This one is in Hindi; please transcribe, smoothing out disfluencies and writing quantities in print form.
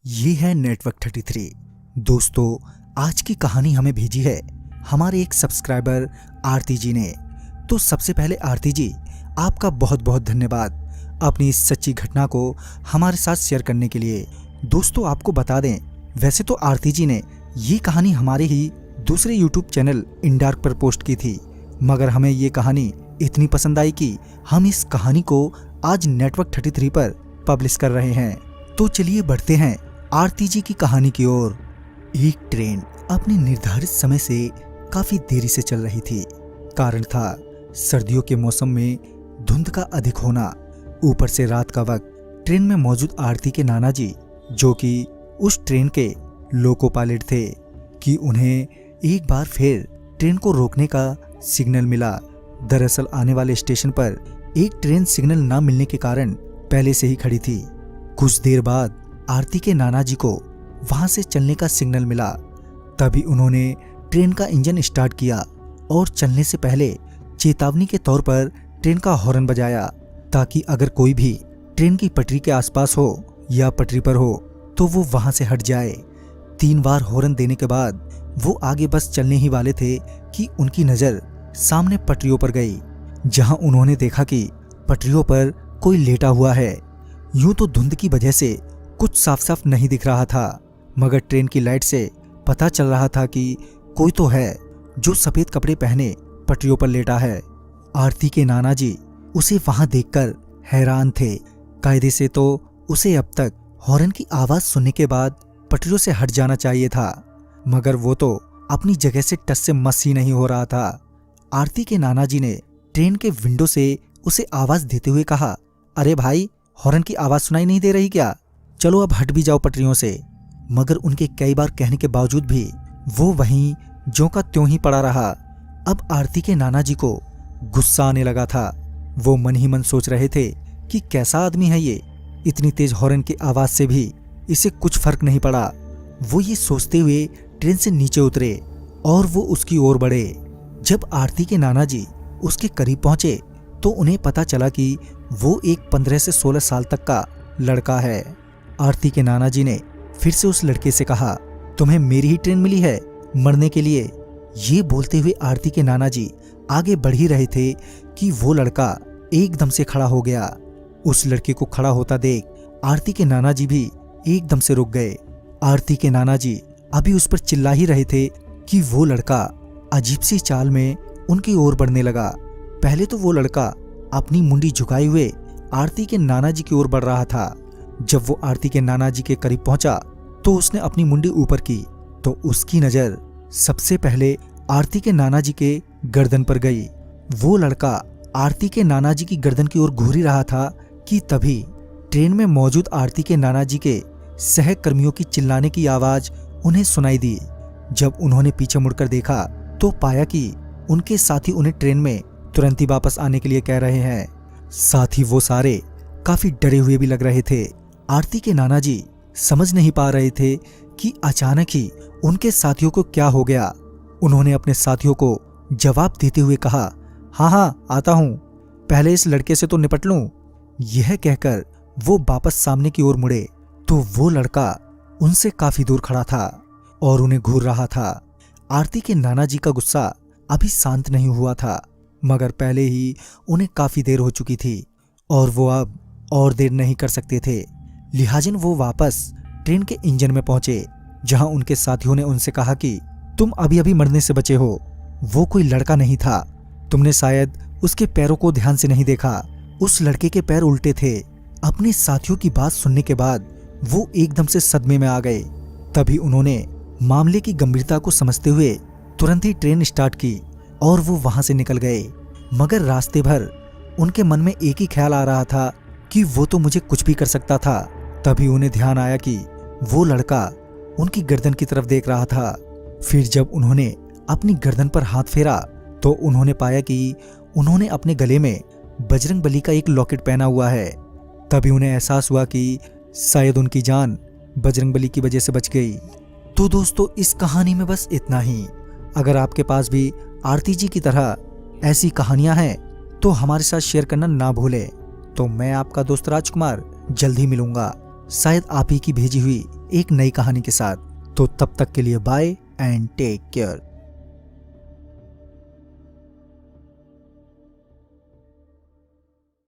ये है नेटवर्क 33। दोस्तों, आज की कहानी हमें भेजी है हमारे एक सब्सक्राइबर आरती जी ने। तो सबसे पहले आरती जी, आपका बहुत बहुत धन्यवाद अपनी इस सच्ची घटना को हमारे साथ शेयर करने के लिए। दोस्तों, आपको बता दें, वैसे तो आरती जी ने ये कहानी हमारे ही दूसरे यूट्यूब चैनल इंडार्क पर पोस्ट की थी, मगर हमें ये कहानी इतनी पसंद आई कि हम इस कहानी को आज नेटवर्क 33 पर पब्लिश कर रहे हैं। तो चलिए बढ़ते हैं आरती जी की कहानी की ओर। एक ट्रेन अपने निर्धारित समय से काफी देरी से चल रही थी। कारण था सर्दियों के मौसम में धुंध का अधिक होना। ऊपर से रात का वक्त ट्रेन में मौजूद आरती के नाना जी, जो कि उस ट्रेन के लोको पायलट थे, कि उन्हें एक बार फिर ट्रेन को रोकने का सिग्नल मिला। दरअसल आने वाले स्टेशन पर एक ट्रेन सिग्नल न मिलने के कारण पहले से ही खड़ी थी। कुछ देर बाद आरती के नाना जी को वहां से चलने का सिग्नल मिला। तभी उन्होंने ट्रेन का इंजन स्टार्ट किया और चलने से पहले चेतावनी के तौर पर ट्रेन का हॉर्न बजाया, ताकि अगर कोई भी ट्रेन की पटरी के आसपास हो या पटरी पर हो तो वो वहां से हट जाए। 3 बार हॉर्न देने के बाद वो आगे बस चलने ही वाले थे कि उनकी नजर सामने पटरियों पर गई, जहां उन्होंने देखा कि पटरियों पर कोई लेटा हुआ है। यूं तो धुंध की वजह से कुछ साफ साफ नहीं दिख रहा था, मगर ट्रेन की लाइट से पता चल रहा था कि कोई तो है जो सफेद कपड़े पहने पटरियों पर लेटा है। आरती के नाना जी उसे वहां देखकर हैरान थे। कायदे से तो उसे अब तक हॉर्न की आवाज सुनने के बाद पटरियों से हट जाना चाहिए था, मगर वो तो अपनी जगह से टस से मस ही नहीं हो रहा था। आरती के नाना जी ने ट्रेन के विंडो से उसे आवाज देते हुए कहा, अरे भाई, हॉर्न की आवाज सुनाई नहीं दे रही क्या? चलो अब हट भी जाओ पटरियों से। मगर उनके कई बार कहने के बावजूद भी वो वहीं ज्यों का त्यों ही पड़ा रहा। अब आरती के नाना जी को गुस्सा आने लगा था। वो मन ही मन सोच रहे थे कि कैसा आदमी है ये, इतनी तेज हॉर्न की आवाज से भी इसे कुछ फर्क नहीं पड़ा। वो ये सोचते हुए ट्रेन से नीचे उतरे और वो उसकी ओर बढ़े। जब आरती के नाना जी उसके करीब पहुंचे तो उन्हें पता चला कि वो एक 15 से 16 साल तक का लड़का है। आरती के नाना जी ने फिर से उस लड़के से कहा, तुम्हें मेरी ही ट्रेन मिली है मरने के लिए? ये बोलते हुए आरती के नाना जी आगे बढ़ ही रहे थे कि वो लड़का एकदम से खड़ा हो गया। उस लड़के को खड़ा होता देख आरती के नाना जी भी एकदम से रुक गए। आरती के नाना जी अभी उस पर चिल्ला ही रहे थे कि वो लड़का अजीब सी चाल में उनकी ओर बढ़ने लगा। पहले तो वो लड़का अपनी मुंडी झुकाए हुए आरती के नाना जी की ओर बढ़ रहा था। जब वो आरती के नाना जी के करीब पहुंचा तो उसने अपनी मुंडी ऊपर की तो उसकी नजर सबसे पहले आरती के नाना जी के गर्दन पर गई। वो लड़का आरती के नाना जी की गर्दन की ओर घूर ही रहा था कि तभी ट्रेन में मौजूद आरती के नाना जी के सहकर्मियों की चिल्लाने की आवाज उन्हें सुनाई दी। जब उन्होंने पीछे मुड़कर देखा तो पाया कि उनके साथी उन्हें ट्रेन में तुरंत ही वापस आने के लिए कह रहे हैं। साथ ही वो सारे काफी डरे हुए भी लग रहे थे। आरती के नाना जी समझ नहीं पा रहे थे कि अचानक ही उनके साथियों को क्या हो गया। उन्होंने अपने साथियों को जवाब देते हुए कहा, हाँ हाँ आता हूं, पहले इस लड़के से तो निपट लूं। यह कहकर वो वापस सामने की ओर मुड़े तो वो लड़का उनसे काफी दूर खड़ा था और उन्हें घूर रहा था। आरती के नाना जी का गुस्सा अभी शांत नहीं हुआ था, मगर पहले ही उन्हें काफी देर हो चुकी थी और वो अब और देर नहीं कर सकते थे। लिहाजन वो वापस ट्रेन के इंजन में पहुंचे, जहां उनके साथियों ने उनसे कहा कि तुम अभी अभी मरने से बचे हो। वो कोई लड़का नहीं था, तुमने शायद उसके पैरों को ध्यान से नहीं देखा। उस लड़के के पैर उल्टे थे। अपने साथियों की बात सुनने के बाद वो एकदम से सदमे में आ गए। तभी उन्होंने मामले की गंभीरता को समझते हुए तुरंत ही ट्रेन स्टार्ट की और वो वहां से निकल गए। मगर रास्ते भर उनके मन में एक ही ख्याल आ रहा था कि वो तो मुझे कुछ भी कर सकता था। तभी उन्हें ध्यान आया कि वो लड़का उनकी गर्दन की तरफ देख रहा था। फिर जब उन्होंने अपनी गर्दन पर हाथ फेरा तो उन्होंने पाया कि उन्होंने अपने गले में बजरंगबली का एक लॉकेट पहना हुआ है। तभी उन्हें एहसास हुआ कि शायद उनकी जान बजरंगबली की वजह से बच गई। तो दोस्तों, इस कहानी में बस इतना ही। अगर आपके पास भी आरती जी की तरह ऐसी कहानियां हैं तो हमारे साथ शेयर करना ना भूलें। तो मैं आपका दोस्त राजकुमार जल्द ही मिलूंगा। शायद आप ही की भेजी हुई एक नई कहानी के साथ। तो तब तक के लिए बाय एंड टेक केयर।